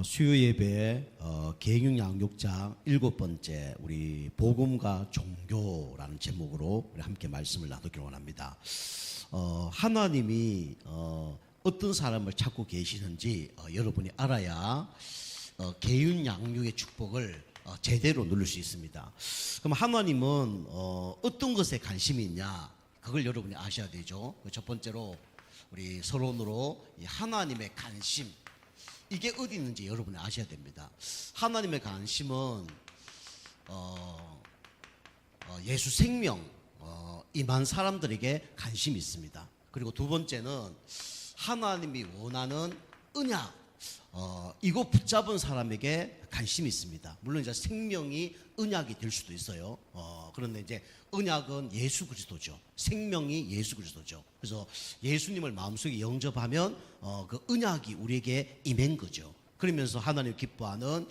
수요 예배 계획 양육장 7번째 우리 복음과 종교라는 제목으로 우리 함께 말씀을 나누기를 원합니다. 하나님이 어떤 사람을 찾고 계시는지 여러분이 알아야 계획 양육의 축복을 제대로 누릴 수 있습니다. 그럼 하나님은 어떤 것에 관심이 있냐? 그걸 여러분이 아셔야 되죠. 첫 번째로 우리 서론으로 하나님의 관심, 이게 어디 있는지 여러분이 아셔야 됩니다. 하나님의 관심은 예수 생명 임한 사람들에게 관심이 있습니다. 그리고 두 번째는 하나님이 원하는 언약, 이거 붙잡은 사람에게 관심이 있습니다. 물론 이제 생명이 언약이 될 수도 있어요. 그런데 이제 언약은 예수 그리스도죠. 생명이 예수 그리스도죠. 그래서 예수님을 마음속에 영접하면 그 언약이 우리에게 임한 거죠. 그러면서 하나님 기뻐하는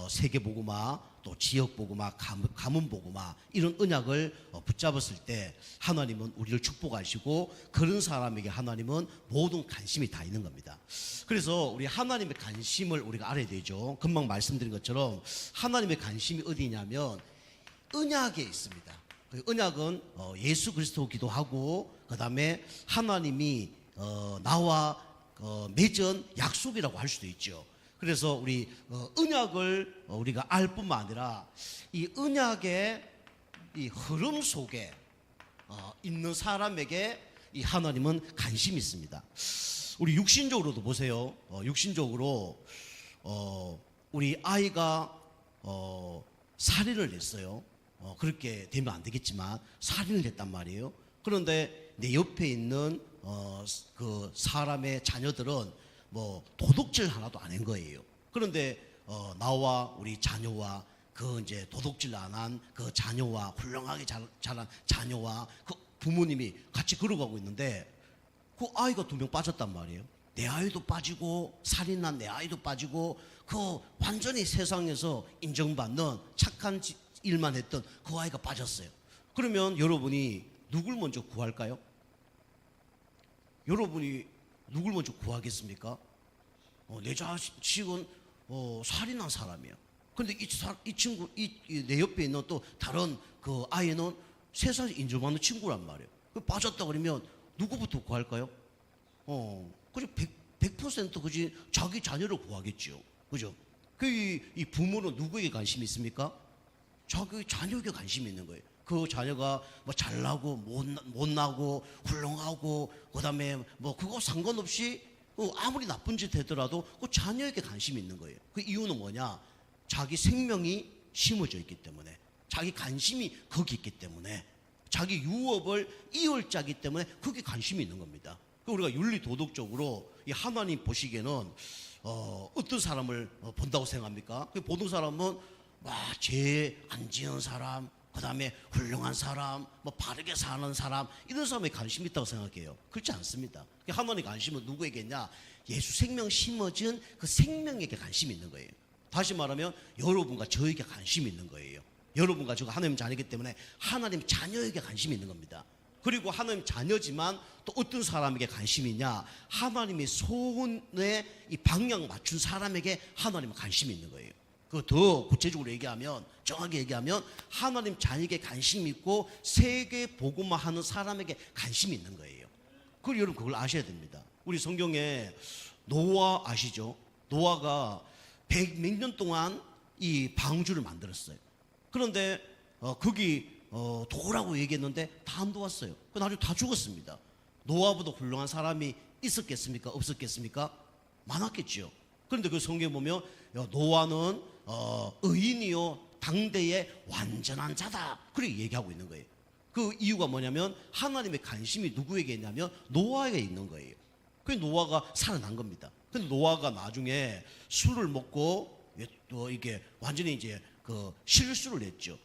세계복음화, 또 지역복음화, 가문복음화, 이런 언약을 붙잡았을 때 하나님은 우리를 축복하시고 그런 사람에게 하나님은 모든 관심이 다 있는 겁니다. 그래서 우리 하나님의 관심을 우리가 알아야 되죠. 금방 말씀드린 것처럼 하나님의 관심이 어디냐면 언약에 있습니다. 그 언약은 예수 그리스도기도 하고 그 다음에 하나님이 나와 맺은 약속이라고 할 수도 있죠. 그래서 우리 언약을 우리가 알 뿐만 아니라 이 언약의 이 흐름 속에 있는 사람에게 이 하나님은 관심이 있습니다. 우리 육신적으로도 보세요. 육신적으로 우리 아이가 살인을 했어요. 그렇게 되면 안 되겠지만 살인을 했단 말이에요. 그런데 내 옆에 있는 그 사람의 자녀들은 뭐 도둑질 하나도 안 한 거예요. 그런데 나와 우리 자녀와 그 이제 도둑질 안 한 그 자녀와 훌륭하게 자란 자녀와 그 부모님이 같이 걸어가고 있는데 그 아이가 2명 빠졌단 말이에요. 내 아이도 빠지고 살인한 내 아이도 빠지고 그 완전히 세상에서 인정받는 착한 일만 했던 그 아이가 빠졌어요. 그러면 여러분이 누굴 먼저 구할까요? 여러분이 누굴 먼저 구하겠습니까? 내 자식은 살인한 사람이야. 그런데 이 친구, 내 옆에 있는 또 다른 그 아이는 세상에 인정받는 친구란 말이에요. 빠졌다 그러면 누구부터 구할까요? 그죠? 100% 그지? 자기 자녀를 구하겠죠. 그죠? 이 부모는 누구에게 관심이 있습니까? 자기 자녀에게 관심이 있는 거예요. 그 자녀가 뭐 잘나고 못나고 훌륭하고 그다음에 뭐 그거 상관없이 아무리 나쁜 짓 하더라도 그 자녀에게 관심이 있는 거예요. 그 이유는 뭐냐? 자기 생명이 심어져 있기 때문에, 자기 관심이 거기 있기 때문에, 자기 유업을 이을 자기 때문에 그게 관심이 있는 겁니다. 우리가 윤리 도덕적으로 이 하나님 보시기에는 어떤 사람을 본다고 생각합니까? 그 보는 사람은 죄 안 지은 사람, 그 다음에 훌륭한 사람, 뭐 바르게 사는 사람, 이런 사람에 관심이 있다고 생각해요. 그렇지 않습니다. 하나님의 관심은 누구에게냐? 예수 생명 심어진 그 생명에게 관심이 있는 거예요. 다시 말하면 여러분과 저에게 관심이 있는 거예요. 여러분과 저가 하나님 자녀이기 때문에 하나님 자녀에게 관심이 있는 겁니다. 그리고 하나님 자녀지만 또 어떤 사람에게 관심이 있냐? 하나님의 소원에 이 방향 맞춘 사람에게 하나님은 관심이 있는 거예요. 그 더 구체적으로 얘기하면, 정확하게 얘기하면 하나님 자녀에게 관심이 있고 세계 복음화 하는 사람에게 관심이 있는 거예요. 그걸 여러분 그걸 아셔야 됩니다. 우리 성경에 노아 아시죠? 노아가 100몇 년 동안 이 방주를 만들었어요. 그런데 거기 도라고 얘기했는데 다 안 도왔어요. 나중에 다 죽었습니다. 노아보다 훌륭한 사람이 있었겠습니까? 없었겠습니까? 많았겠죠. 그런데 그 성경에 보면 노아는 의인이요 당대의 완전한 자다, 그렇게 얘기하고 있는 거예요. 그 이유가 뭐냐면 하나님의 관심이 누구에게 있냐면 노아에게 있는 거예요. 그래서 노아가 살아난 겁니다. 근데 노아가 나중에 술을 먹고 또 이게 완전히 이제 그 실수를 했죠.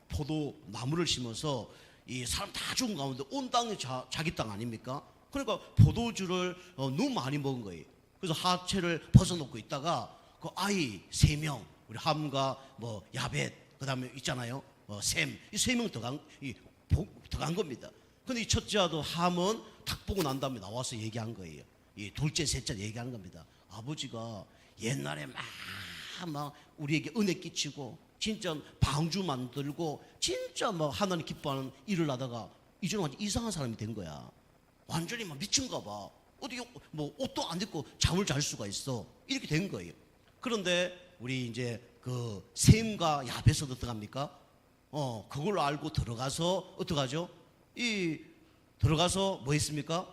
포도나무를 심어서 이 사람 다 죽은 가운데 온 땅이 자기 땅 아닙니까? 그러니까 포도주를 너무 많이 먹은 거예요. 그래서 하체를 벗어놓고 있다가 그 아이 3명, 우리 함과 뭐 야벳, 그 다음에 있잖아요, 셈, 이 3명 들어간 겁니다. 근데 이 첫째 아들 함은 딱 보고 난 다음에 나와서 얘기한 거예요. 이 둘째, 셋째 얘기하는 겁니다. 아버지가 옛날에 막 우리에게 은혜 끼치고 진짜 방주 만들고 진짜 뭐 하나님 기뻐하는 일을 하다가 이제는 완전 이상한 사람이 된 거야. 완전히 막 미친가 봐. 어떻게 뭐 옷도 안 입고 잠을 잘 수가 있어. 이렇게 된 거예요. 그런데 우리 이제 그 셈과 야벳은 어떡합니까? 그걸 알고 들어가서 어떡하죠? 들어가서 뭐 했습니까?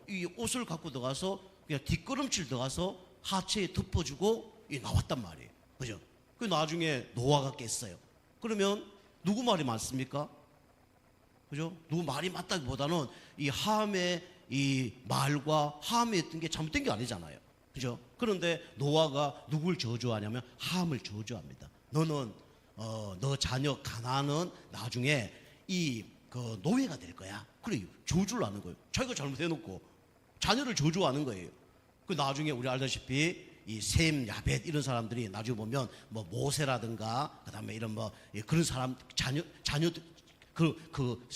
이 옷을 갖고 들어가서 그냥 뒷걸음질 들어가서 하체에 덮어주고 나왔단 말이에요. 그죠? 그 나중에 노아가 깼어요. 그러면 누구 말이 맞습니까? 그죠? 누구 말이 맞다기보다는 이 함의 이 말과 함에 했던 게 잘못된 게 아니잖아요. 그죠? 그런데 노아가 누굴 저주하냐면 함을 저주합니다. 너는 너 자녀 가나안은 나중에 그 노예가 될 거야. 그래 저주를 하는 거예요. 자기가 잘못해놓고 자녀를 저주하는 거예요. 그 나중에 우리 알다시피 이 셈, 야벳 이런 사람들이 나중에 보면 뭐 모세라든가 그다음에 이런 뭐 그런 사람 자녀 그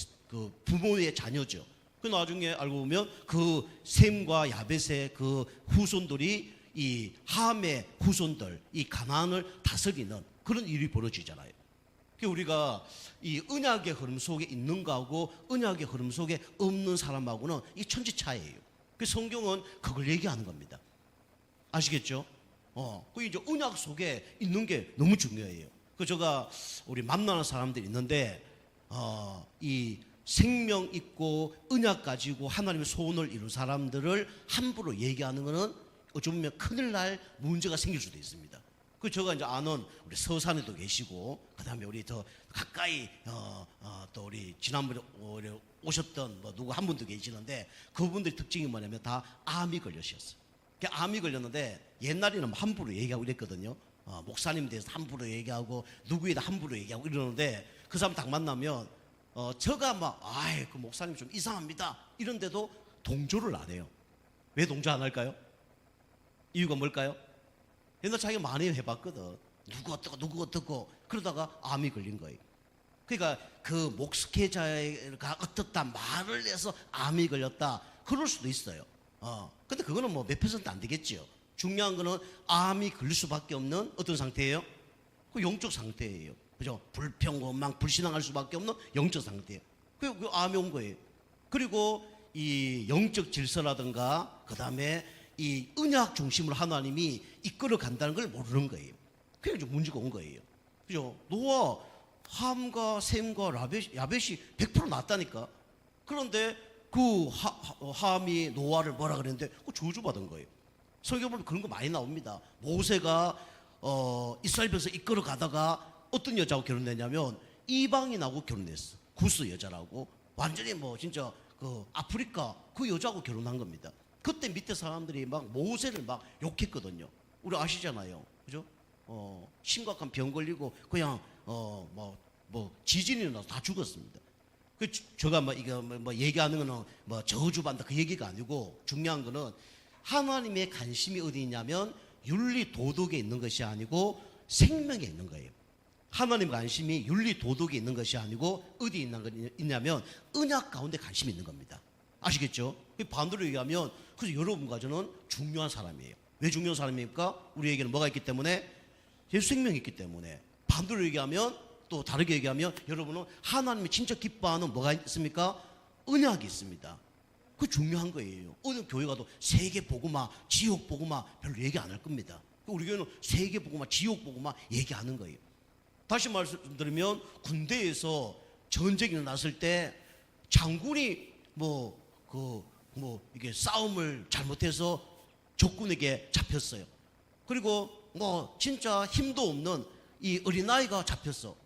부모의 자녀죠. 그 나중에 알고 보면 그 셈과 야벳의 그 후손들이 이 함의 후손들 이 가나안을 다스리는 그런 일이 벌어지잖아요. 우리가 이 언약의 흐름 속에 있는 거하고 언약의 흐름 속에 없는 사람하고는 이 천지 차이예요. 그 성경은 그걸 얘기하는 겁니다. 아시겠죠? 그 이제 언약 속에 있는 게 너무 중요해요. 그 제가 우리 만나는 사람들이 있는데 이 생명 있고 언약 가지고 하나님의 소원을 이룬 사람들을 함부로 얘기하는 것은 어쩌면 큰일 날 문제가 생길 수도 있습니다. 그 제가 이제 아는 우리 서산에도 계시고 그다음에 우리 더 가까이 또 우리 지난번에 오셨던 뭐 누구 한 분도 계시는데 그분들의 특징이 뭐냐면 다 암이 걸리셨어요. 암이 걸렸는데 옛날에는 함부로 얘기하고 이랬거든요. 목사님 대해서 함부로 얘기하고 누구에다 함부로 얘기하고 이러는데 그 사람 딱 만나면 저가 막 그 목사님 좀 이상합니다 이런데도 동조를 안 해요. 왜 동조 안 할까요? 이유가 뭘까요? 옛날 자기가 많이 해봤거든. 누구 어떻고 그러다가 암이 걸린 거예요. 그러니까 그 목회자가 어떻다 말을 해서 암이 걸렸다 그럴 수도 있어요. 근데 그거는 뭐 몇 퍼센트 안 되겠죠. 중요한 거는 암이 걸릴 수밖에 없는 어떤 상태예요? 그 영적 상태예요. 그죠? 불평, 원망, 불신앙할 수밖에 없는 영적 상태예요. 그 암이 온 거예요. 그리고 이 영적 질서라든가 그 다음에 이 언약 중심으로 하나님이 이끌어 간다는 걸 모르는 거예요. 그게 이제 문제가 온 거예요. 그죠? 노아, 함과 셈과 야벳이 100% 낫다니까. 그런데 그 함이 노아를 뭐라 그랬는데 그 저주받은 거예요. 성경 보면 그런 거 많이 나옵니다. 모세가 이스라엘 백성 이끌어 가다가 어떤 여자하고 결혼했냐면 이방인하고 결혼했어. 구스 여자라고 완전히 뭐 진짜 그 아프리카 그 여자하고 결혼한 겁니다. 그때 밑에 사람들이 막 모세를 막 욕했거든요. 우리 아시잖아요. 그죠? 심각한 병 걸리고 그냥 뭐 지진이 나서 다 죽었습니다. 제가 뭐 이거 뭐 얘기하는 거는 뭐 저주받는다 그 얘기가 아니고 중요한 거는 하나님의 관심이 어디 있냐면 윤리 도덕에 있는 것이 아니고 생명에 있는 거예요. 하나님의 관심이 윤리 도덕에 있는 것이 아니고 어디 있냐면 언약 가운데 관심이 있는 겁니다. 아시겠죠? 반대로 얘기하면 그래서 여러분과 저는 중요한 사람이에요. 왜 중요한 사람입니까? 우리에게는 뭐가 있기 때문에 예수 생명이 있기 때문에. 반대로 얘기하면 또 다르게 얘기하면 여러분은 하나님이 진짜 기뻐하는 뭐가 있습니까? 언약이 있습니다. 그 중요한 거예요. 어느 교회 가도 세계 복음화, 지옥 복음화 별로 얘기 안 할 겁니다. 우리 교회는 세계 복음화, 지옥 복음화 얘기하는 거예요. 다시 말씀드리면 군대에서 전쟁이 일어났을 때 장군이 이게 싸움을 잘못해서 적군에게 잡혔어요. 그리고 뭐 진짜 힘도 없는 이 어린아이가 잡혔어.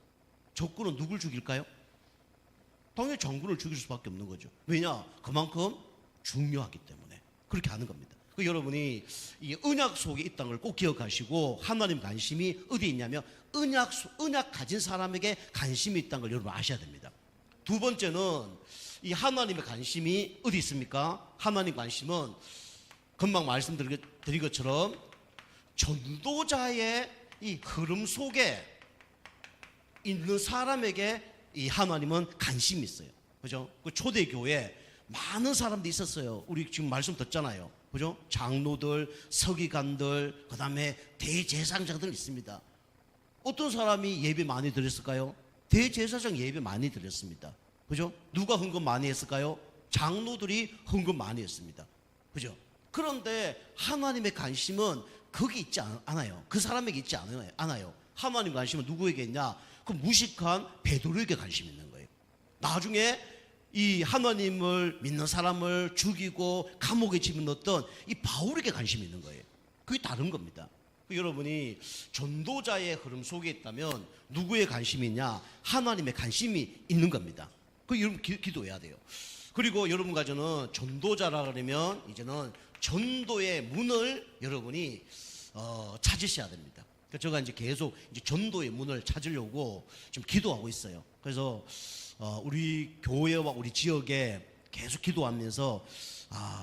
적군은 누굴 죽일까요? 당연히 장군을 죽일 수밖에 없는 거죠. 왜냐? 그만큼 중요하기 때문에 그렇게 하는 겁니다. 여러분이 이 언약 속에 있다는 걸 꼭 기억하시고 하나님 관심이 어디 있냐면 언약 가진 사람에게 관심이 있다는 걸 여러분 아셔야 됩니다. 두 번째는 이 하나님의 관심이 어디 있습니까? 하나님 관심은 금방 말씀드린 것처럼 전도자의 이 흐름 속에 있는 사람에게 이 하나님은 관심이 있어요. 그죠? 그 초대교회 많은 사람들이 있었어요. 우리 지금 말씀 듣잖아요. 그죠? 장로들, 서기관들, 그 다음에 대제사장들 있습니다. 어떤 사람이 예배 많이 드렸을까요? 대제사장 예배 많이 드렸습니다. 그죠? 누가 헌금 많이 했을까요? 장로들이 헌금 많이 했습니다. 그죠? 그런데 하나님의 관심은 거기 있지 않아요. 그 사람에게 있지 않아요. 하나님 관심은 누구에게 있냐? 그 무식한 베드로에게 관심이 있는 거예요. 나중에 이 하나님을 믿는 사람을 죽이고 감옥에 집어넣었던 이 바울에게 관심이 있는 거예요. 그게 다른 겁니다. 여러분이 전도자의 흐름 속에 있다면 누구의 관심이 있냐? 하나님의 관심이 있는 겁니다. 그 여러분 기도해야 돼요. 그리고 여러분과 저는 전도자라 그러면 이제는 전도의 문을 여러분이 찾으셔야 됩니다. 제가 이제 계속 이제 전도의 문을 찾으려고 지금 기도하고 있어요. 그래서 우리 교회와 우리 지역에 계속 기도하면서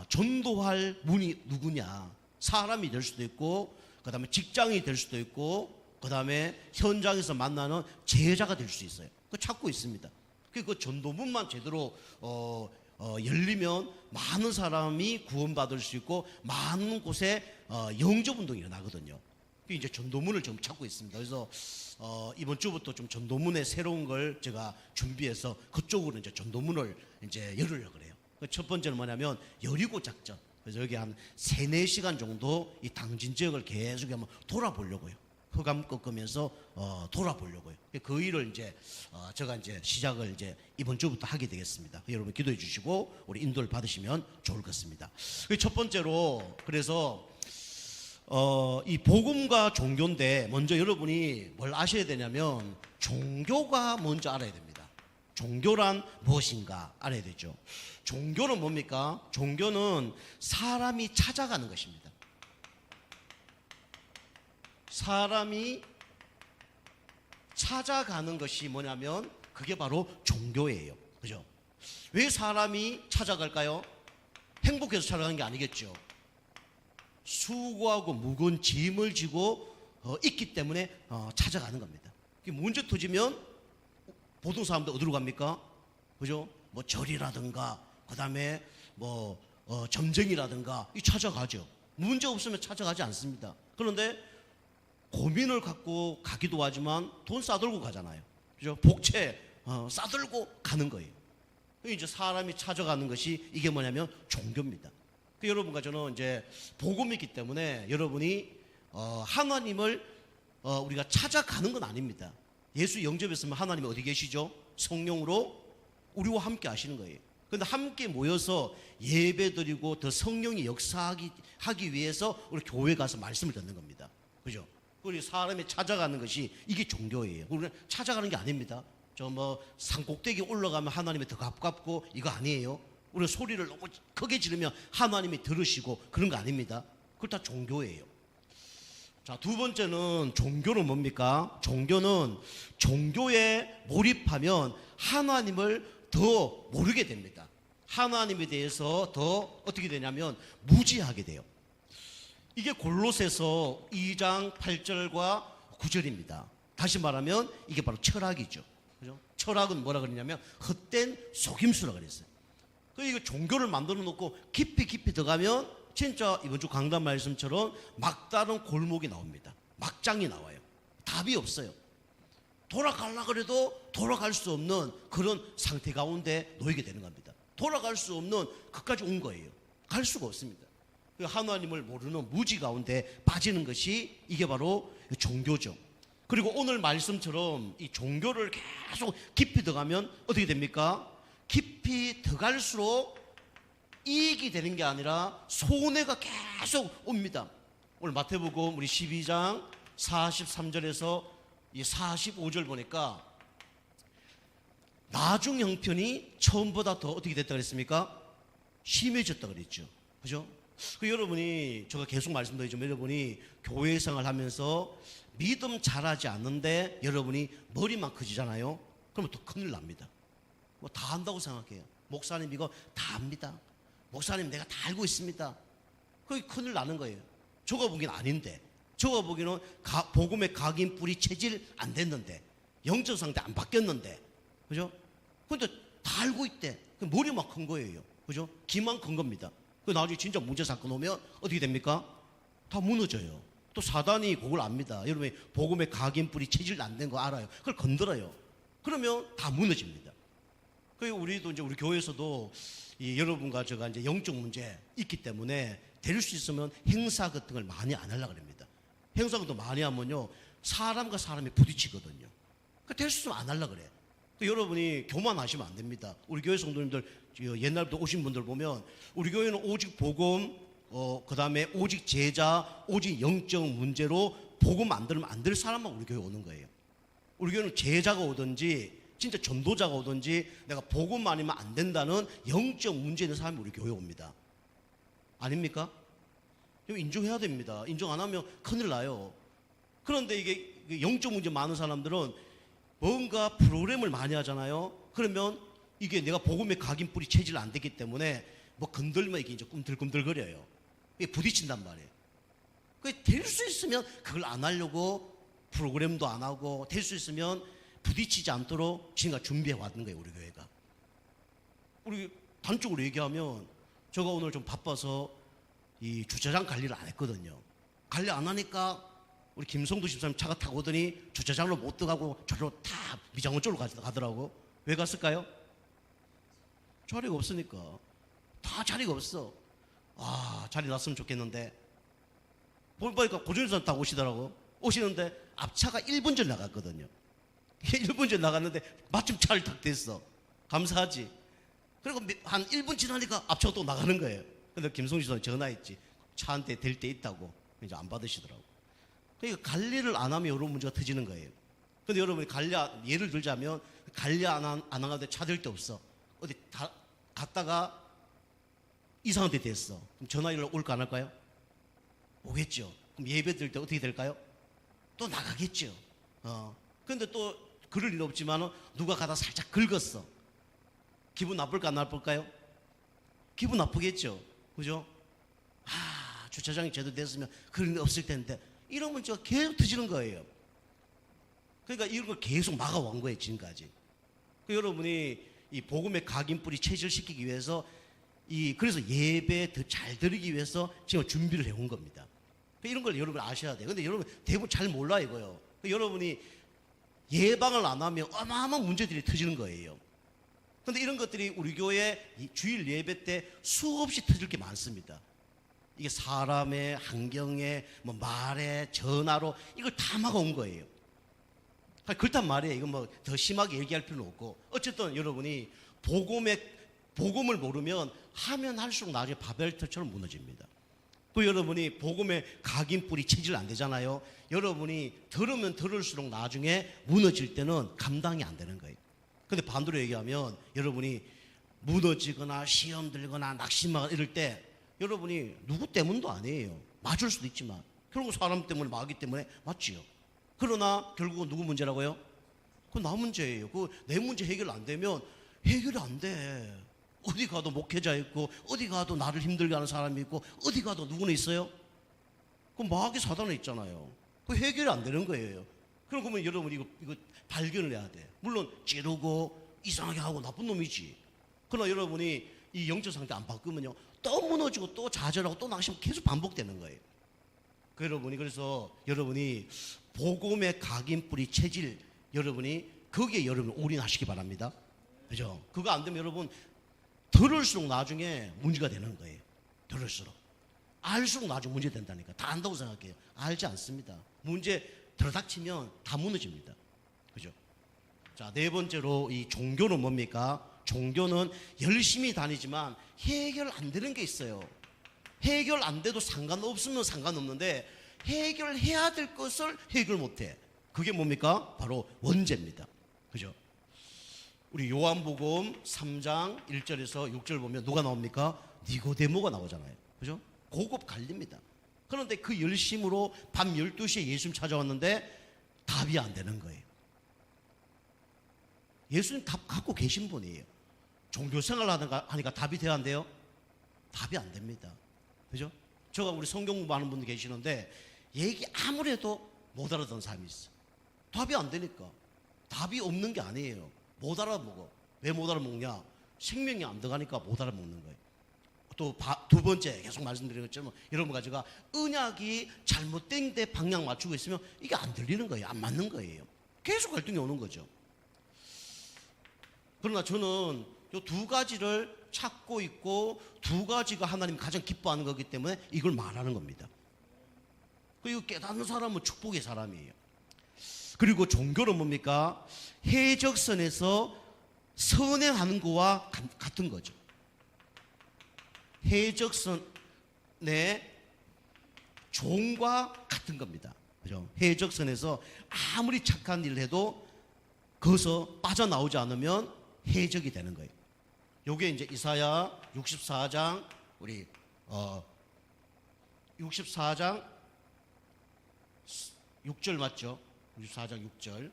전도할 문이 누구냐? 사람이 될 수도 있고, 그 다음에 직장이 될 수도 있고, 그 다음에 현장에서 만나는 제자가 될 수 있어요. 그 찾고 있습니다. 그 전도문만 제대로 열리면 많은 사람이 구원받을 수 있고 많은 곳에 영접 운동이 일어나거든요. 이제 전도문을 좀 찾고 있습니다. 그래서 이번 주부터 좀 전도문에 새로운 걸 제가 준비해서 그쪽으로 이제 전도문을 이제 열으려고 그래요. 첫 번째는 뭐냐면 여리고 작전. 그래서 여기 한 3-4시간 정도 이 당진 지역을 계속 한번 돌아보려고요. 흑암 꺾으면서 돌아보려고요. 그 일을 이제 제가 이제 시작을 이제 이번 주부터 하게 되겠습니다. 여러분 기도해 주시고 우리 인도를 받으시면 좋을 것 같습니다. 첫 번째로 그래서 이 복음과 종교인데 먼저 여러분이 뭘 아셔야 되냐면 종교가 먼저 알아야 됩니다. 종교란 무엇인가 알아야 되죠. 종교는 뭡니까? 종교는 사람이 찾아가는 것입니다. 사람이 찾아가는 것이 뭐냐면 그게 바로 종교예요. 그죠? 왜 사람이 찾아갈까요? 행복해서 찾아가는 게 아니겠죠. 수고하고 무거운 짐을 지고 있기 때문에 찾아가는 겁니다. 문제 터지면 보통 사람들 어디로 갑니까? 그죠? 뭐 절이라든가 그 다음에 뭐 점쟁이라든가 찾아가죠. 문제 없으면 찾아가지 않습니다. 그런데 고민을 갖고 가기도 하지만 돈 싸들고 가잖아요. 그죠? 복채 싸들고 가는 거예요. 이제 사람이 찾아가는 것이 이게 뭐냐면 종교입니다. 여러분과 저는 이제 복음이기 때문에 여러분이 하나님을 우리가 찾아가는 건 아닙니다. 예수 영접했으면 하나님이 어디 계시죠? 성령으로 우리와 함께 하시는 거예요. 그런데 함께 모여서 예배드리고 더 성령이 역사하기 위해서 우리 교회 가서 말씀을 듣는 겁니다. 그죠? 우리 사람이 찾아가는 것이 이게 종교예요. 우리는 찾아가는 게 아닙니다. 저 뭐 산꼭대기 올라가면 하나님이 더 가깝고 이거 아니에요. 우리가 소리를 너무 크게 지르면 하나님이 들으시고 그런 거 아닙니다. 그걸 다 종교예요. 자, 두 번째는 종교는 뭡니까? 종교는 종교에 몰입하면 하나님을 더 모르게 됩니다. 하나님에 대해서 더 어떻게 되냐면 무지하게 돼요. 이게 골로새서 2장 8절과 9절입니다. 다시 말하면 이게 바로 철학이죠. 그죠? 철학은 뭐라 그러냐면 헛된 속임수라 그랬어요. 이거 종교를 만들어 놓고 깊이 들어가면 진짜 이번 주 강단 말씀처럼 막다른 골목이 나옵니다. 막장이 나와요. 답이 없어요. 돌아가려고 그래도 돌아갈 수 없는 그런 상태 가운데 놓이게 되는 겁니다. 돌아갈 수 없는 끝까지 온 거예요. 갈 수가 없습니다. 하나님을 모르는 무지 가운데 빠지는 것이 이게 바로 종교죠. 그리고 오늘 말씀처럼 이 종교를 계속 깊이 들어가면 어떻게 됩니까? 깊이 들어갈수록 이익이 되는 게 아니라 손해가 계속 옵니다. 오늘 마태복음 우리 12장 43절에서 45절 보니까 나중 형편이 처음보다 더 어떻게 됐다 그랬습니까? 심해졌다 그랬죠. 그죠? 여러분이 제가 계속 말씀드리지만 여러분이 교회 생활 하면서 믿음 잘하지 않는데 여러분이 머리만 커지잖아요. 그러면 또 큰일 납니다. 뭐 다 한다고 생각해요. 목사님 이거 다 압니다. 목사님 내가 다 알고 있습니다. 그게 큰일 나는 거예요. 저가 보기엔 아닌데, 저가 보기에는 복음의 각인 뿌리 체질 안 됐는데, 영적 상태 안 바뀌었는데, 그죠? 근데 다 알고 있대. 머리만 큰 거예요. 그죠? 기만 큰 겁니다. 그 나중에 진짜 문제 사건 오면 어떻게 됩니까? 다 무너져요. 또 사단이 그걸 압니다. 여러분이 복음의 각인뿌리 체질 안 된 거 알아요. 그걸 건드려요. 그러면 다 무너집니다. 그리고 우리도 이제 우리 교회에서도 여러분과 제가 이제 영적 문제 있기 때문에 될 수 있으면 행사 같은 걸 많이 안 하려고 합니다. 행사 같은 거 많이 하면요, 사람과 사람이 부딪히거든요. 될 수 있으면 안 하려고 그래. 여러분이 교만하시면 안 됩니다. 우리 교회 성도님들 옛날부터 오신 분들 보면 우리 교회는 오직 복음, 그 다음에 오직 제자, 오직 영적 문제로 복음 안 들으면 안 될 사람만 우리 교회 오는 거예요. 우리 교회는 제자가 오든지 진짜 전도자가 오든지 내가 복음 아니면 안 된다는 영적 문제 있는 사람이 우리 교회 옵니다. 아닙니까? 이거 인정해야 됩니다. 인정 안 하면 큰일 나요. 그런데 이게 영적 문제 많은 사람들은 뭔가 프로그램을 많이 하잖아요. 그러면 이게 내가 복음의 각인뿌리 체질 안 되기 때문에 뭐 건들면 이게 이제 꿈틀꿈틀거려요. 이게 부딪힌단 말이에요. 될 수 있으면 그걸 안 하려고 프로그램도 안 하고 될 수 있으면 부딪히지 않도록 지금까지 준비해 왔는 거예요, 우리 교회가. 우리 단적으로 얘기하면 제가 오늘 좀 바빠서 이 주차장 관리를 안 했거든요. 관리 안 하니까 우리 김성도 집사님 차가 타고 오더니 주차장으로 못 들어가고 저로 다 미장원 쪽으로 가더라고. 왜 갔을까요? 자리가 없으니까. 다 자리가 없어. 아, 자리 났으면 좋겠는데. 보니까 고준선 타고 오시더라고. 오시는데 앞차가 1분 전에 나갔거든요. 1분 전에 나갔는데 마침 차를 탁 댔어. 감사하지. 그리고 한 1분 지나니까 앞차가 또 나가는 거예요. 근데 김성주 선수 전화했지. 차 한 대 댈 때 있다고. 이제 안 받으시더라고. 그러니까 관리를 안 하면 이런 문제가 터지는 거예요. 근데 여러분이 예를 들자면 관리 안 하는데 차 댈 데 없어. 어디 갔다가 이상한 데 됐어. 그럼 전화 연락 올까 안 할까요? 오겠죠. 그럼 예배 드릴 때 어떻게 될까요? 또 나가겠죠. 근데 또 그럴 일 없지만 누가 가다 살짝 긁었어. 기분 나쁠까 안 나쁠까요? 기분 나쁘겠죠. 그죠? 주차장이 제대로 됐으면 그런 일 없을 텐데 이런 문제가 계속 터지는 거예요. 그러니까 이런 걸 계속 막아온 거예요, 지금까지. 여러분이 이 복음의 각인뿌리 체질시키기 위해서 그래서 예배 더 잘 드리기 위해서 지금 준비를 해온 겁니다. 이런 걸 여러분 아셔야 돼요. 근데 여러분 대부분 잘 몰라 이거요. 여러분이 예방을 안 하면 어마어마한 문제들이 터지는 거예요. 근데 이런 것들이 우리 교회 주일 예배 때 수없이 터질 게 많습니다. 이게 사람의 환경에 뭐 말에 전화로 이걸 다 막아온 거예요. 그렇단 말이에요. 이거 뭐 더 심하게 얘기할 필요는 없고 어쨌든 여러분이 복음을 모르면 하면 할수록 나중에 바벨탑처럼 무너집니다. 또 여러분이 복음의 각인뿌리 체질 안 되잖아요. 여러분이 들으면 들을수록 나중에 무너질 때는 감당이 안 되는 거예요. 근데 반대로 얘기하면 여러분이 무너지거나 시험 들거나 낙심하거나 이럴 때 여러분이 누구 때문도 아니에요. 맞을 수도 있지만 결국 사람 때문에 맞기 때문에 맞지요. 그러나 결국은 누구 문제라고요? 그건 나 문제예요. 내 문제 해결 안 되면 해결이 안 돼. 어디 가도 목회자 있고 어디 가도 나를 힘들게 하는 사람이 있고 어디 가도 누구는 있어요? 그럼 마귀 사단은 있잖아요. 그 해결이 안 되는 거예요. 그러면 여러분 이거 발견을 해야 돼. 물론 찌르고 이상하게 하고 나쁜 놈이지. 그러나 여러분이 이 영적 상태 안 바꾸면요 또 무너지고 또 좌절하고 또 낙심 계속 반복되는 거예요. 그래서 여러분이 복음의 각인뿌리 체질 여러분이 거기에 여러분 올인하시기 바랍니다. 그죠? 그거 안 되면 여러분 들을수록 나중에 문제가 되는 거예요. 들을수록 알수록 나중에 문제 된다니까. 다 안다고 생각해요. 알지 않습니다. 문제 들어닥치면 다 무너집니다. 그죠? 자, 네 번째로 이 종교는 뭡니까? 종교는 열심히 다니지만 해결 안 되는 게 있어요. 해결 안 돼도 상관없으면 상관없는데 해결해야 될 것을 해결 못해. 그게 뭡니까? 바로 원죄입니다. 그죠? 우리 요한복음 3장 1절에서 6절 보면 누가 나옵니까? 니고데모가 나오잖아요. 그죠? 고급 갈립니다. 그런데 그 열심으로 밤 12시에 예수님 찾아왔는데 답이 안 되는 거예요. 예수님 답 갖고 계신 분이에요. 종교생활 하니까 답이 돼야 안 돼요? 답이 안 됩니다. 그죠? 제가 우리 성경 공부하는 분들 계시는데 얘기 아무리 해도 못 알아듣는 사람이 있어. 답이 안 되니까. 답이 없는 게 아니에요. 못 알아먹어. 왜 못 알아먹냐? 생명이 안 들어가니까 못 알아먹는 거예요. 또 두 번째 계속 말씀드린 것처럼 여러분 가지가 언약이 잘못된 데 방향 맞추고 있으면 이게 안 들리는 거예요. 안 맞는 거예요. 계속 갈등이 오는 거죠. 그러나 저는 이 두 가지를 찾고 있고 두 가지가 하나님 가장 기뻐하는 거기 때문에 이걸 말하는 겁니다. 그리고 깨닫는 사람은 축복의 사람이에요. 그리고 종교는 뭡니까? 해적선에서 선행하는 거와 같은 거죠. 해적선의 종과 같은 겁니다. 그죠? 해적선에서 아무리 착한 일을 해도 거기서 빠져나오지 않으면 해적이 되는 거예요. 요게 이제 이사야 64장 우리 64장 6절 맞죠? 64장 6절.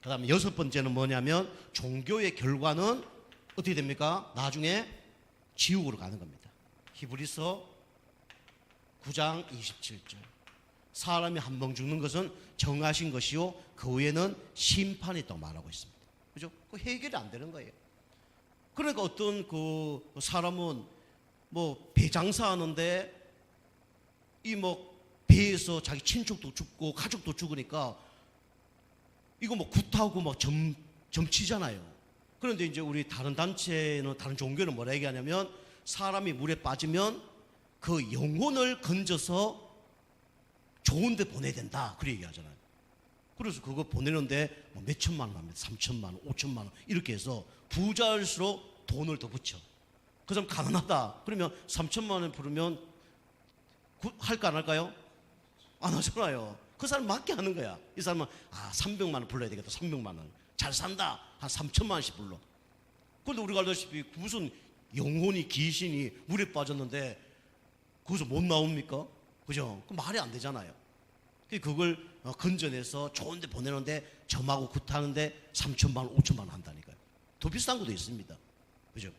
그 다음에 여섯 번째는 뭐냐면 종교의 결과는 어떻게 됩니까? 나중에 지옥으로 가는 겁니다. 히브리서 9장 27절. 사람이 한 번 죽는 것은 정하신 것이요 그 후에는 심판이 있다고 말하고 있습니다. 그죠? 그 해결이 안 되는 거예요. 그러니까 어떤 그 사람은 뭐 배 장사하는데 이 뭐 배에서 자기 친척도 죽고 가족도 죽으니까 이거 뭐 굿하고 막 점치잖아요. 그런데 이제 우리 다른 단체는 다른 종교는 뭐라 얘기하냐면 사람이 물에 빠지면 그 영혼을 건져서 좋은 데 보내야 된다. 그렇게 얘기하잖아요. 그래서 그거 보내는데 뭐 몇 천만 원 합니다. 3천만 원, 5천만 원 이렇게 해서 부자일수록 돈을 더 붙여. 그 사람 가난하다. 그러면 3천만 원 부르면 할까 안 할까요? 안 하잖아요. 그 사람 맞게 하는 거야. 이 사람은 300만 원 불러야 되겠다. 300만 원. 잘 산다. 한 3천만 원씩 불러. 그런데 우리가 알다시피 무슨 영혼이 귀신이 물에 빠졌는데 거기서 못 나옵니까? 그죠? 그 말이 안 되잖아요. 그걸 건져내서 좋은 데 보내는데 점하고 굿하는데 3천만 원, 5천만 원 한다니까요. 더 비싼 것도 있습니다. 그죠?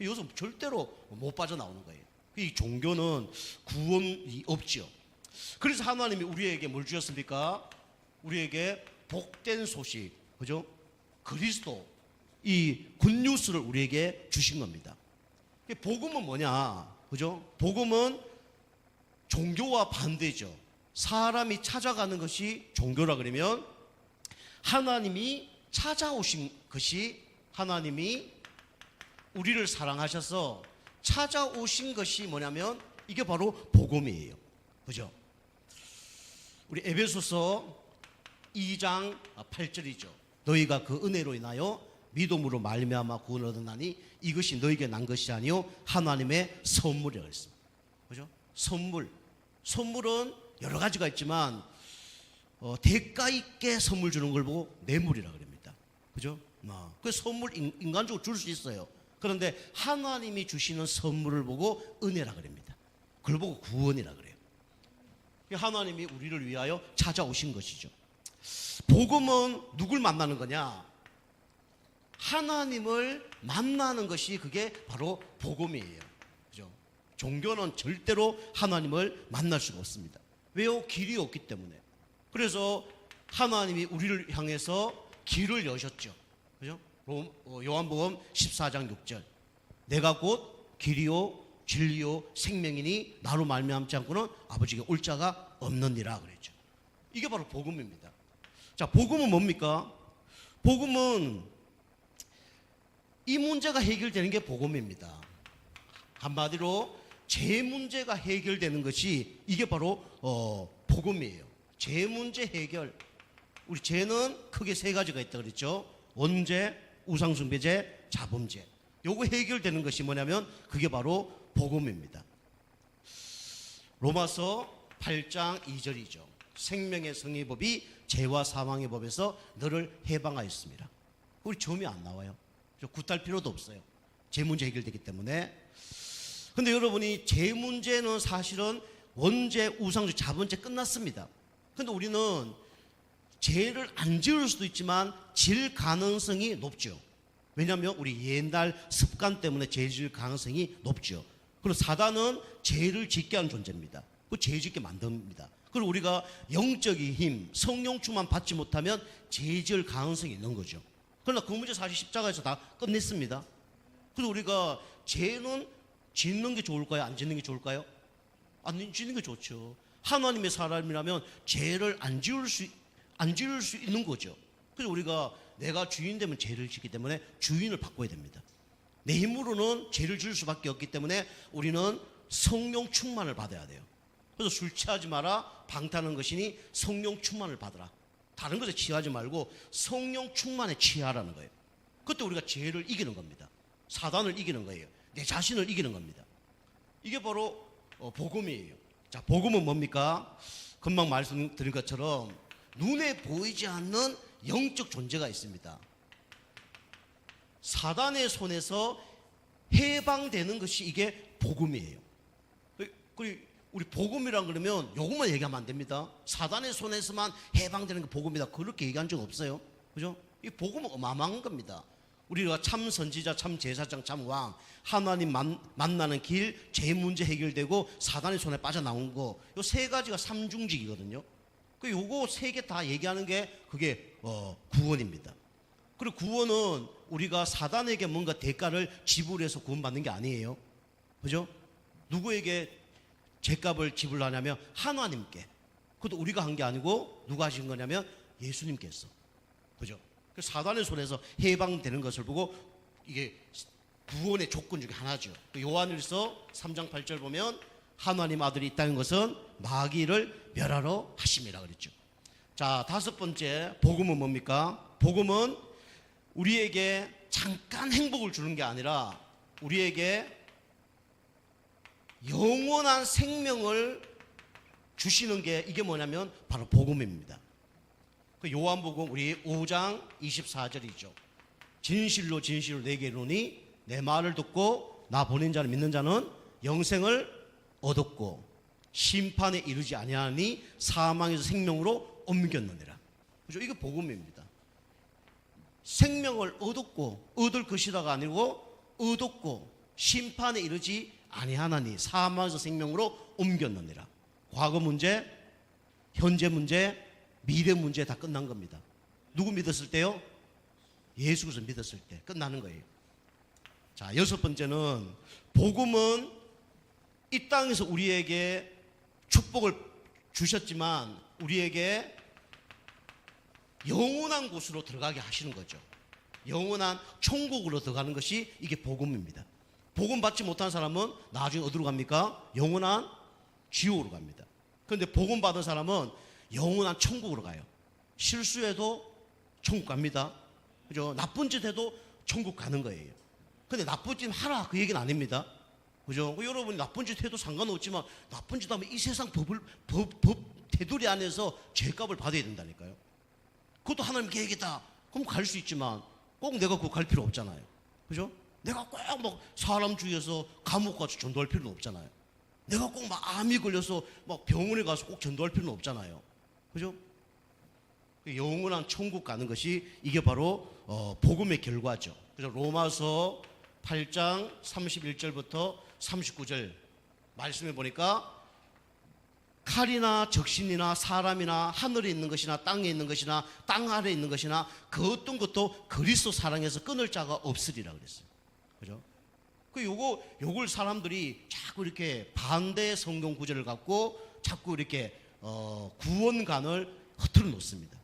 여기서 절대로 못 빠져나오는 거예요. 이 종교는 구원이 없죠. 그래서 하나님이 우리에게 뭘 주셨습니까? 우리에게 복된 소식, 그죠? 그리스도, 이 굿뉴스를 우리에게 주신 겁니다. 복음은 뭐냐? 그죠? 복음은 종교와 반대죠. 사람이 찾아가는 것이 종교라 그러면 하나님이 찾아오신 것이 하나님이 우리를 사랑하셔서 찾아오신 것이 뭐냐면 이게 바로 복음이에요. 그죠? 우리 에베소서 2장 8절이죠. 너희가 그 은혜로 인하여 믿음으로 말미암아 구원을 얻었나니 이것이 너희에게 난 것이 아니요 하나님의 선물이라고 했습니다. 그죠? 선물은 여러 가지가 있지만 대가 있게 선물 주는 걸 보고 뇌물이라고 합니다. 그죠? 그 선물 인간적으로 줄 수 있어요. 그런데 하나님이 주시는 선물을 보고 은혜라 그럽니다. 그걸 보고 구원이라 그래요. 하나님이 우리를 위하여 찾아오신 것이죠. 복음은 누굴 만나는 거냐? 하나님을 만나는 것이 그게 바로 복음이에요. 그죠? 종교는 절대로 하나님을 만날 수가 없습니다. 왜요? 길이 없기 때문에. 그래서 하나님이 우리를 향해서 길을 여셨죠. 그죠? 요한복음 14장 6절. 내가 곧 길이요 진리요 생명이니 나로 말미암지 않고는 아버지께 올 자가 없느니라 그랬죠. 이게 바로 복음입니다. 자, 복음은 뭡니까? 복음은 이 문제가 해결되는 게 복음입니다. 한마디로 죄 문제가 해결되는 것이 이게 바로 복음이에요. 죄 문제 해결. 우리 죄는 크게 세 가지가 있다 그랬죠. 원죄, 우상숭배죄, 자범죄. 요거 해결되는 것이 뭐냐면 그게 바로 복음입니다. 로마서 8장 2절이죠. 생명의 성의법이 죄와 사망의 법에서 너를 해방하였습니다. 우리 점이 안 나와요. 굿할 필요도 없어요. 죄 문제 해결되기 때문에. 근데 여러분이 죄 문제는 사실은 원죄, 우상죄, 자범죄 끝났습니다. 근데 우리는 죄를 안 지을 수도 있지만 질 가능성이 높죠. 왜냐하면 우리 옛날 습관 때문에 죄 질 가능성이 높죠. 그리고 사단은 죄를 짓게 하는 존재입니다. 그 죄 짓게 만듭니다. 그리고 우리가 영적인 힘, 성령 충만 받지 못하면 죄 지을 가능성이 있는 거죠. 그러나 그 문제 사실 십자가에서 다 끝냈습니다. 그래서 우리가 죄는 짓는 게 좋을까요? 안 짓는 게 좋을까요? 안 짓는 게 좋죠. 하나님의 사람이라면 죄를 안 지을 수 있는 거죠. 그래서 우리가 내가 주인 되면 죄를 짓기 때문에 주인을 바꿔야 됩니다. 내 힘으로는 죄를 지을 수밖에 없기 때문에 우리는 성령 충만을 받아야 돼요. 그래서 술 취하지 마라, 방탕한 것이니 성령 충만을 받으라. 다른 것에 취하지 말고 성령 충만에 취하라는 거예요. 그때 우리가 죄를 이기는 겁니다. 사단을 이기는 거예요. 내 자신을 이기는 겁니다. 이게 바로 복음이에요. 자, 복음은 뭡니까? 금방 말씀드린 것처럼 눈에 보이지 않는 영적 존재가 있습니다. 사단의 손에서 해방되는 것이 이게 복음이에요. 우리 복음이라 그러면 요것만 얘기하면 안 됩니다. 사단의 손에서만 해방되는 게 복음이다, 그렇게 얘기한 적 없어요. 그죠? 이 복음은 어마어마한 겁니다. 우리가 참 선지자, 참 제사장, 참 왕, 하나님 만나는 길, 죄 문제 해결되고 사단의 손에 빠져나온 거, 요 세 가지가 삼중직이거든요. 요거 세 개 다 얘기하는 게 그게 구원입니다. 그리고 구원은 우리가 사단에게 뭔가 대가를 지불해서 구원받는 게 아니에요. 그죠? 누구에게 죄값을 지불하냐면 하나님께. 그것도 우리가 한 게 아니고 누가 하신 거냐면 예수님께서. 그죠? 사단의 손에서 해방되는 것을 보고 이게 구원의 조건 중에 하나죠. 요한일서 3장 8절 보면 하나님 아들이 있다는 것은 마귀를 멸하러 하심이라 그랬죠. 자, 다섯 번째, 복음은 뭡니까? 복음은 우리에게 잠깐 행복을 주는 게 아니라 우리에게 영원한 생명을 주시는 게, 이게 뭐냐면 바로 복음입니다. 그 요한복음 우리 5장 24절이죠. 진실로 진실로 내게 이르노니 내 말을 듣고 나 보낸 자를 믿는 자는 영생을 얻었고 심판에 이르지 아니하니 사망에서 생명으로 옮겼느니라. 그죠? 이게 복음입니다. 생명을 얻었고, 얻을 것이라가 아니고 얻었고 심판에 이르지 아니하나니 사망에서 생명으로 옮겼느니라. 과거 문제, 현재 문제, 미래 문제 다 끝난 겁니다. 누구 믿었을 때요? 예수 그리스도 믿었을 때 끝나는 거예요. 자, 여섯 번째는 복음은 이 땅에서 우리에게 축복을 주셨지만 우리에게 영원한 곳으로 들어가게 하시는 거죠. 영원한 천국으로 들어가는 것이 이게 복음입니다. 복음 받지 못한 사람은 나중에 어디로 갑니까? 영원한 지옥으로 갑니다. 그런데 복음 받은 사람은 영원한 천국으로 가요. 실수해도 천국 갑니다. 그죠? 나쁜 짓 해도 천국 가는 거예요. 근데 나쁜 짓 하라, 그 얘기는 아닙니다. 그죠? 여러분이 나쁜 짓 해도 상관없지만 나쁜 짓 하면 이 세상 법 테두리 안에서 죄값을 받아야 된다니까요. 그것도 하나님 계획이다. 그럼 갈 수 있지만 꼭 내가 그거 갈 필요 없잖아요. 그죠? 내가 꼭 막 사람 주위에서 감옥 가서 전도할 필요는 없잖아요. 내가 꼭 막 암이 걸려서 막 병원에 가서 꼭 전도할 필요는 없잖아요. 그죠? 영원한 천국 가는 것이 이게 바로 복음의 결과죠. 그래서 로마서 8장 31절부터 39절 말씀해 보니까 칼이나 적신이나 사람이나 하늘에 있는 것이나 땅에 있는 것이나 땅 아래에 있는 것이나 그 어떤 것도 그리스도 사랑에서 끊을 자가 없으리라 그랬어요. 그죠? 요걸 사람들이 자꾸 이렇게 반대 성경 구절을 갖고 자꾸 이렇게 구원관을 흐트러 놓습니다.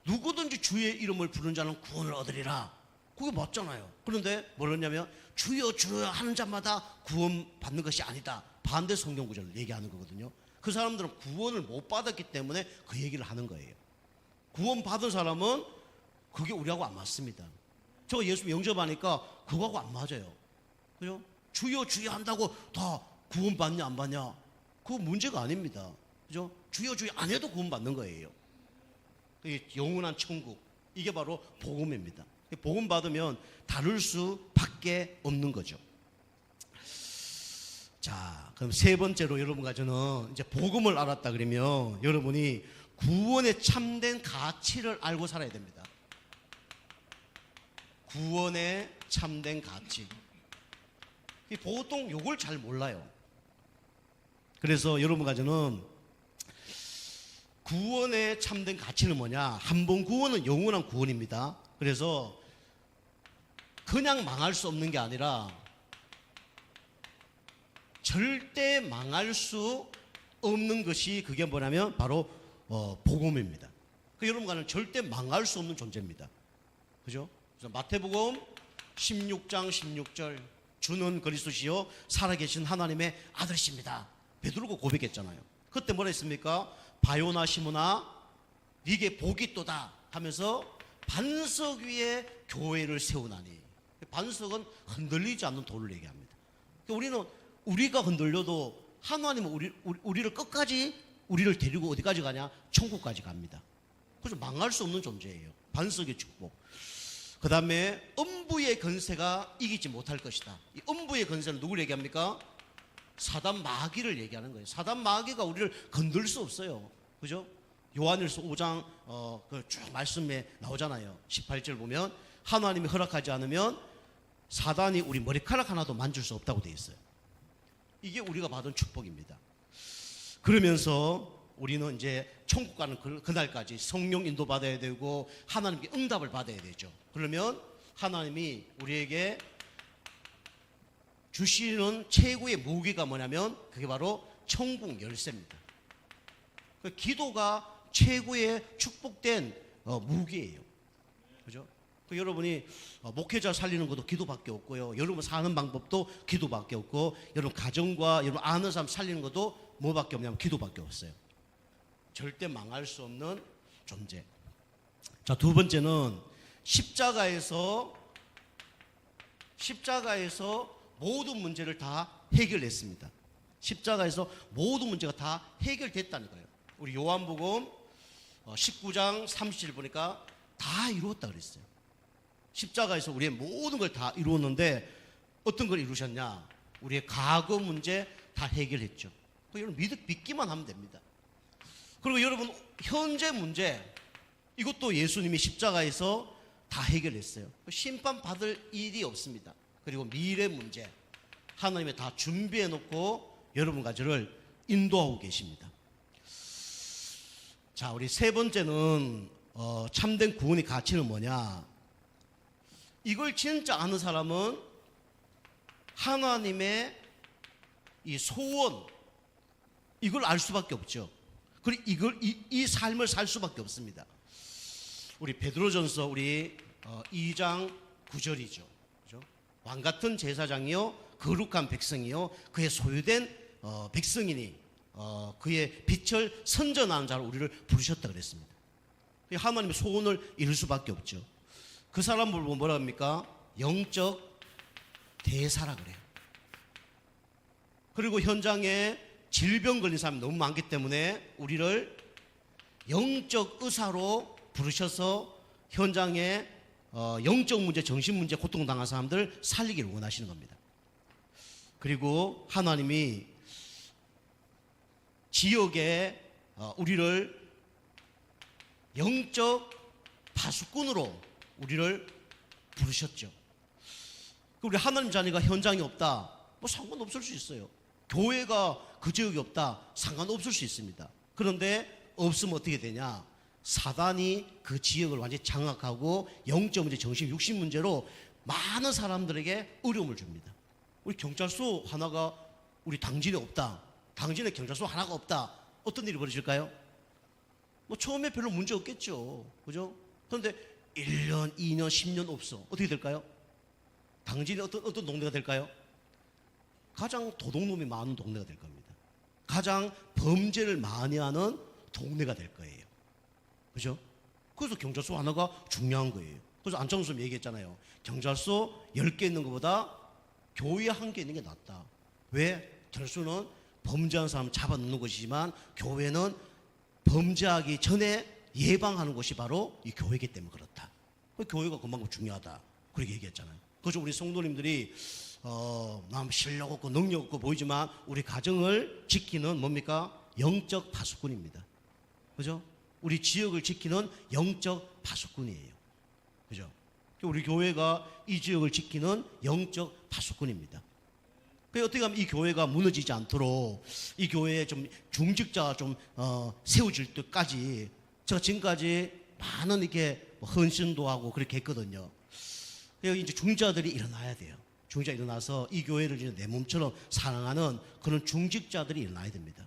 누구든지 주의 이름을 부르는 자는 구원을 얻으리라. 그게 맞잖아요. 그런데 뭐랬냐면 주여 주여 하는 자마다 구원 받는 것이 아니다. 반대 성경 구절을 얘기하는 거거든요. 그 사람들은 구원을 못 받았기 때문에 그 얘기를 하는 거예요. 구원 받은 사람은 그게 우리하고 안 맞습니다. 저 예수 영접하니까 그거하고 안 맞아요. 그죠? 주여 주여 한다고 다 구원 받냐 안 받냐? 그거 문제가 아닙니다. 그죠? 주여 주여 안 해도 구원 받는 거예요. 영원한 천국, 이게 바로 복음입니다. 복음 받으면 다룰 수밖에 없는 거죠. 자, 그럼 세 번째로 여러분과 저는 이제 복음을 알았다 그러면 여러분이 구원의 참된 가치를 알고 살아야 됩니다. 구원의 참된 가치. 보통 요걸 잘 몰라요. 그래서 여러분과 저는 구원의 참된 가치는 뭐냐? 한 번 구원은 영원한 구원입니다. 그래서 그냥 망할 수 없는 게 아니라 절대 망할 수 없는 것이 그게 뭐냐면 바로 복음입니다. 그 여러분과는 절대 망할 수 없는 존재입니다. 그죠? 그래서 마태복음 16장 16절 주는 그리스도시요 살아계신 하나님의 아들이십니다. 베드로가 고백했잖아요. 그때 뭐라 했습니까? 바요나 시므나 네게 복이 있도다 하면서 반석 위에 교회를 세우나니. 반석은 흔들리지 않는 돌을 얘기합니다. 우리는 우리가 흔들려도 하나님은 우리를 끝까지 우리를 데리고 어디까지 가냐? 천국까지 갑니다. 그래서 망할 수 없는 존재예요. 반석의 축복. 그 다음에 음부의 권세가 이기지 못할 것이다. 이 음부의 권세는 누구를 얘기합니까? 사단 마귀를 얘기하는 거예요. 사단 마귀가 우리를 건들 수 없어요. 그죠? 요한일서 5장 쭉 말씀에 나오잖아요. 18절 보면 하나님이 허락하지 않으면 사단이 우리 머리카락 하나도 만질 수 없다고 되어 있어요. 이게 우리가 받은 축복입니다. 그러면서 우리는 이제 천국 가는 그날까지 성령 인도 받아야 되고 하나님께 응답을 받아야 되죠. 그러면 하나님이 우리에게 주시는 최고의 무기가 뭐냐면 그게 바로 천국 열쇠입니다. 기도가 최고의 축복된 무기예요. 그죠? 여러분이 목회자 살리는 것도 기도밖에 없고요. 여러분 사는 방법도 기도밖에 없고, 여러분 가정과 여러분 아는 사람 살리는 것도 뭐밖에 없냐면 기도밖에 없어요. 절대 망할 수 없는 존재. 자, 두 번째는 십자가에서 모든 문제를 다 해결했습니다. 십자가에서 모든 문제가 다 해결됐다는 거예요. 우리 요한복음 19장 30절 보니까 다 이루었다 그랬어요. 십자가에서 우리의 모든 걸 다 이루었는데 어떤 걸 이루셨냐? 우리의 과거 문제 다 해결했죠. 여러분 믿기만 하면 됩니다. 그리고 여러분 현재 문제 이것도 예수님이 십자가에서 다 해결했어요. 심판받을 일이 없습니다. 그리고 미래 문제 하나님이 다 준비해 놓고 여러분과 저를 인도하고 계십니다. 자, 우리 세 번째는 참된 구원의 가치는 뭐냐? 이걸 진짜 아는 사람은 하나님의 이 소원 이걸 알 수밖에 없죠. 그리고 이 삶을 살 수밖에 없습니다. 우리 베드로전서 우리 2장 9절이죠. 그죠? 왕 같은 제사장이요 거룩한 백성이요 그의 소유된 백성이니 그의 빛을 선전하는 자로 우리를 부르셨다 그랬습니다. 하나님의 소원을 이룰 수밖에 없죠. 그 사람을 보고 뭐라 합니까? 영적 대사라 그래요. 그리고 현장에 질병 걸린 사람이 너무 많기 때문에 우리를 영적 의사로 부르셔서 현장에 영적 문제, 정신 문제, 고통당한 사람들 살리기를 원하시는 겁니다. 그리고 하나님이 지역에 우리를 영적 파수꾼으로 우리를 부르셨죠. 우리 하나님 자녀가 현장이 없다, 뭐 상관없을 수 있어요. 교회가 그 지역이 없다, 상관없을 수 있습니다. 그런데 없으면 어떻게 되냐? 사단이 그 지역을 완전히 장악하고 영적 문제, 정신, 육신 문제로 많은 사람들에게 어려움을 줍니다. 우리 경찰서 하나가 우리 당진에 없다, 당진에 경찰서 하나가 없다, 어떤 일이 벌어질까요? 뭐 처음에 별로 문제 없겠죠. 그죠? 그런데 1년, 2년, 10년 없어. 어떻게 될까요? 당진이 어떤 동네가 될까요? 가장 도둑놈이 많은 동네가 될 겁니다. 가장 범죄를 많이 하는 동네가 될 거예요. 그죠? 그래서 경찰서 하나가 중요한 거예요. 그래서 안창수 선생님 얘기했잖아요. 경찰서 10개 있는 것보다 교회 1개 있는 게 낫다. 왜? 경찰서는 범죄한 사람 잡아놓는 것이지만 교회는 범죄하기 전에 예방하는 것이 바로 이 교회이기 때문에 그렇다. 교회가 그만큼 중요하다. 그렇게 얘기했잖아요. 그래서 우리 성도님들이 남 실력 없고 능력 없고 보이지만 우리 가정을 지키는 뭡니까? 영적 파수꾼입니다. 그죠? 우리 지역을 지키는 영적 파수꾼이에요. 그죠? 우리 교회가 이 지역을 지키는 영적 파수꾼입니다. 그래서 어떻게 하면 이 교회가 무너지지 않도록 이 교회에 좀 중직자가 좀 세워질 때까지 제가 지금까지 많은 이렇게 헌신도 하고 그렇게 했거든요. 여기 이제 중자들이 일어나야 돼요. 중자 일어나서 이 교회를 이제 내 몸처럼 사랑하는 그런 중직자들이 일어나야 됩니다.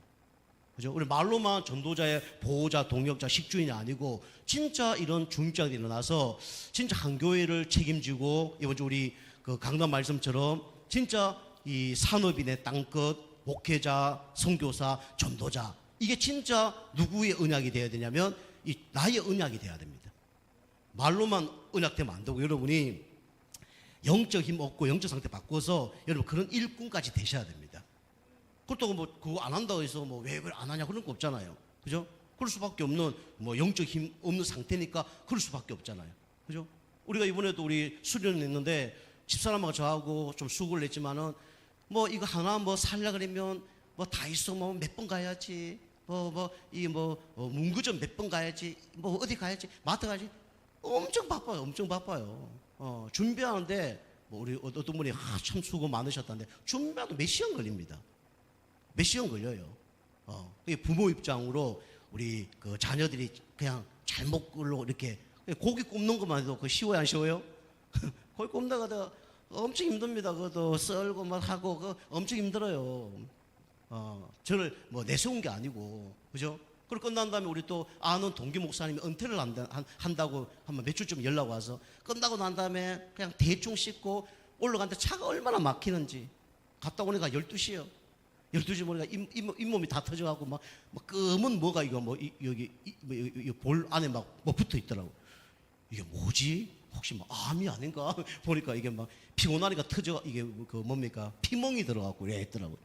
그죠? 우리 말로만 전도자의 보호자, 동역자, 식주인이 아니고 진짜 이런 중직자들이 일어나서 진짜 한 교회를 책임지고 이번 주 우리 그 강단 말씀처럼 진짜 이 산업인의 땅끝, 목회자, 선교사, 전도자 이게 진짜 누구의 언약이 되어야 되냐면 이 나의 언약이 되어야 됩니다. 말로만 언약되면 안 되고 여러분이 영적 힘 얻고 영적 상태 바꿔서 여러분 그런 일꾼까지 되셔야 됩니다. 그렇다고 뭐 그거 안 한다고 해서 뭐 왜 안 하냐 그런 거 없잖아요. 그죠? 그럴 수밖에 없는 뭐 영적 힘 없는 상태니까 그럴 수밖에 없잖아요. 그죠? 우리가 이번에도 우리 수련을 했는데 집사람하고 저하고 좀 수고를 했지만은 뭐 이거 하나 뭐 살려 그러면 뭐 다이소 뭐 몇 번 가야지 문구점 몇 번 가야지 뭐 어디 가야지 마트 가야지 엄청 바빠요. 엄청 바빠요. 준비하는데 뭐 우리 어떤 분이 참 수고 많으셨다는데 준비하도 몇 시간 걸립니다. 몇 시간 걸려요. 부모 입장으로 우리 그 자녀들이 그냥 잘못 걸로 이렇게 고기 굽는 것만 해도 그 쉬워요 안 쉬워요? 고기 굽다가 엄청 힘듭니다. 그것도 썰고 막 하고 그 엄청 힘들어요. 저를 뭐 내세운 게 아니고 그죠? 그리고 끝난 다음에 우리 또 아는 동기 목사님이 은퇴를 한다고 한번 몇 주쯤 연락 와서 끝나고 난 다음에 그냥 대충 씻고 올라갔는데 차가 얼마나 막히는지 갔다 오니까 12시요. 12시 보니까 잇몸이 다 터져갖고 막 검은 뭐가 이거 여기 볼 안에 막 뭐 붙어 있더라고. 이게 뭐지? 혹시 뭐 암이 아닌가? 보니까 이게 막 피고나니까 터져 이게 그 뭡니까? 피멍이 들어갖고 이래 있더라고요.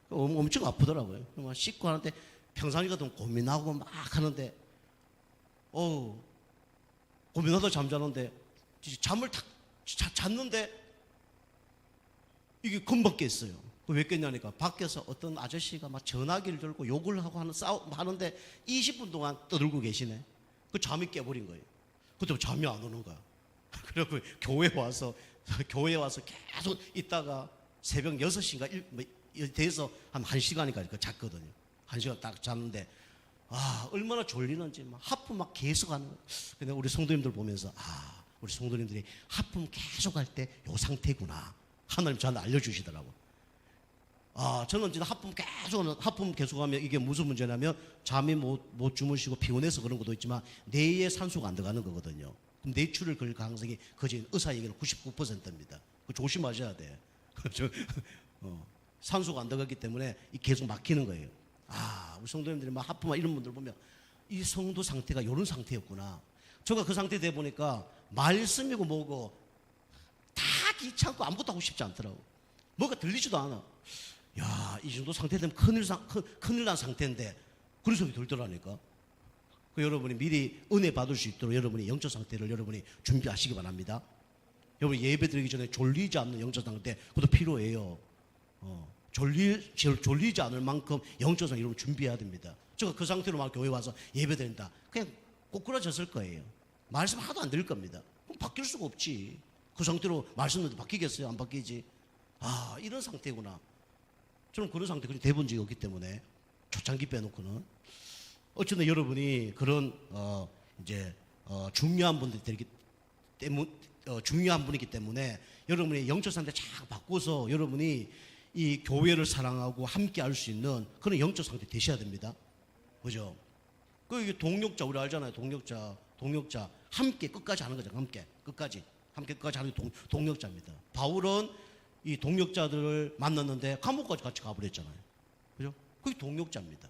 엄청 아프더라고요. 막 씻고 하는데 평상시 같으면 고민하고 막 하는데 고민하다 잠자는데 잠을 탁 잤는데 이게 금방 깼어요. 왜 깼냐니까 밖에서 어떤 아저씨가 막 전화기를 들고 욕을 하고 하는데 20분 동안 떠들고 계시네. 그 잠이 깨버린 거예요. 그때 잠이 안 오는 거야. 그리고 교회 와서 계속 있다가 새벽 6시인가 돼서 한 1시간인가 잤거든요. 1시간 딱 잤는데 얼마나 졸리는지 막 하품 막 계속 하는 거예요. 근데 우리 성도님들 보면서 우리 성도님들이 하품 계속 할 때 요 상태구나. 하나님 저한테 알려주시더라고. 저는 진짜 하품 계속하면 이게 무슨 문제냐면 잠이 못 주무시고 피곤해서 그런 것도 있지만 뇌에 산소가 안 들어가는 거거든요. 그럼 뇌출혈 걸릴 가능성이 거진 의사 얘기는 99%입니다. 조심하셔야 돼. 산소가 안 들어가기 때문에 계속 막히는 거예요. 우리 성도님들이 막 하품하고 이런 분들 보면 이 성도 상태가 이런 상태였구나. 제가 그 상태 돼 보니까 말씀이고 뭐고 다 귀찮고 아무것도 하고 싶지 않더라고. 뭐가 들리지도 않아. 이 정도 상태 되면 큰일 난 상태인데 그런 생각이 들더라니까. 여러분이 미리 은혜 받을 수 있도록 여러분이 영적 상태를 여러분이 준비하시기 바랍니다. 여러분 예배 드리기 전에 졸리지 않는 영적 상태 그것도 필요해요. 졸리지 않을 만큼 영적 상태 여러분 준비해야 됩니다. 제가 그 상태로 막 교회 와서 예배 드린다. 그냥 꼬꾸라졌을 거예요. 말씀 하나도 안 들을 겁니다. 그럼 바뀔 수가 없지. 그 상태로 말씀도 바뀌겠어요? 안 바뀌지? 이런 상태구나. 저는 그런 상태 그리 돼본 적이 없기 때문에 초창기 빼놓고는 어쨌든 여러분이 그런 중요한 분들이 중요한 분이기 때문에 여러분이 영적 상태 쫙 바꿔서 여러분이 이 교회를 사랑하고 함께 할 수 있는 그런 영적 상태 되셔야 됩니다. 그죠? 이게 동력자 우리 알잖아요. 동력자 함께 끝까지 하는 거죠. 끝까지 하는 게 동력자입니다. 바울은 이 동력자들을 만났는데 감옥까지 같이 가버렸잖아요. 그죠? 그게 동력자입니다.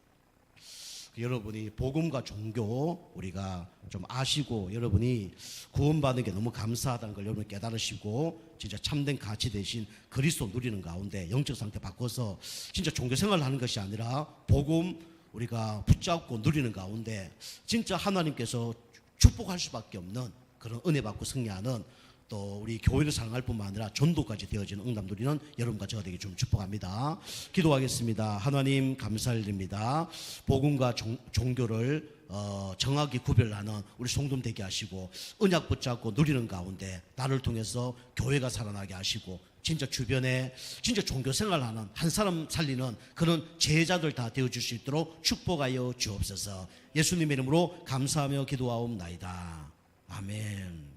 여러분이 복음과 종교 우리가 좀 아시고 여러분이 구원받는 게 너무 감사하다는 걸 여러분 깨달으시고 진짜 참된 가치 대신 그리스도 누리는 가운데 영적 상태 바꿔서 진짜 종교 생활을 하는 것이 아니라 복음 우리가 붙잡고 누리는 가운데 진짜 하나님께서 축복할 수밖에 없는 그런 은혜 받고 승리하는 또 우리 교회를 사랑할 뿐만 아니라 전도까지 되어지는 응답 누리는 여러분과 저가 되기 좀 축복합니다. 기도하겠습니다. 하나님 감사드립니다. 복음과 종교를 정확히 구별하는 우리 성도님 되게 하시고 언약 붙잡고 누리는 가운데 나를 통해서 교회가 살아나게 하시고 진짜 주변에 진짜 종교 생활하는 한 사람 살리는 그런 제자들 다 되어줄 수 있도록 축복하여 주옵소서. 예수님의 이름으로 감사하며 기도하옵나이다. 아멘.